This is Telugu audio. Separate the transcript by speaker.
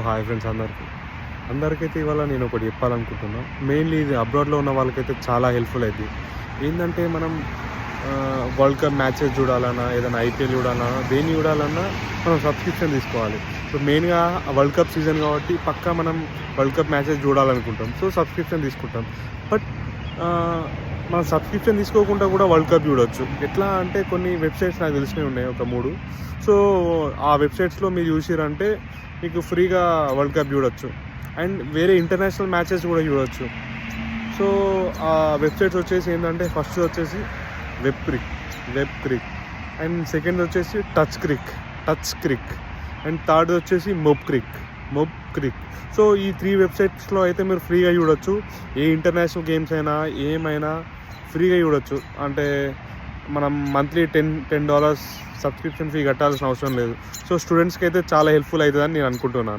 Speaker 1: హాయ్ ఫ్రెండ్స్ అందరికైతే ఇవాళ నేను ఒకటి చెప్పాలనుకుంటున్నా. మెయిన్లీ ఇది అబ్రాడ్లో ఉన్న వాళ్ళకైతే చాలా హెల్ప్ఫుల్ అవుతుంది. ఏంటంటే మనం వరల్డ్ కప్ మ్యాచెస్ చూడాలన్నా, ఏదైనా ఐపీఎల్ చూడాలన్నా, దేన్ని చూడాలన్నా మనం సబ్స్క్రిప్షన్ తీసుకోవాలి. సో మెయిన్గా వరల్డ్ కప్ సీజన్ కాబట్టి పక్కా మనం వరల్డ్ కప్ మ్యాచెస్ చూడాలనుకుంటాం. సో సబ్స్క్రిప్షన్ తీసుకుంటాం. బట్ మనం సబ్స్క్రిప్షన్ తీసుకోకుండా కూడా వరల్డ్ కప్ చూడవచ్చు. ఎట్లా అంటే కొన్ని వెబ్సైట్స్ నాకు తెలిసినవి ఉన్నాయి, ఒక 3. సో ఆ వెబ్సైట్స్లో మీరు చూసిరంటే మీకు ఫ్రీగా వరల్డ్ కప్ చూడవచ్చు అండ్ వేరే ఇంటర్నేషనల్ మ్యాచెస్ కూడా చూడవచ్చు. సో ఆ వెబ్సైట్స్ వచ్చేసి ఏంటంటే ఫస్ట్ వచ్చేసి వెబ్ క్రిక్ అండ్ సెకండ్ వచ్చేసి టచ్ క్రిక్ అండ్ థర్డ్ వచ్చేసి మొబ్ క్రిక్. సో ఈ 3 వెబ్సైట్స్లో అయితే మీరు ఫ్రీగా చూడొచ్చు. ఏ ఇంటర్నేషనల్ గేమ్స్ అయినా ఏమైనా ఫ్రీగా చూడొచ్చు. అంటే మనం మంత్లీ $10 సబ్స్క్రిప్షన్ ఫీ కట్టాల్సిన అవసరం లేదు. సో స్టూడెంట్స్కి అయితే చాలా హెల్ప్ఫుల్ అవుతుందని నేను అనుకుంటున్నాను.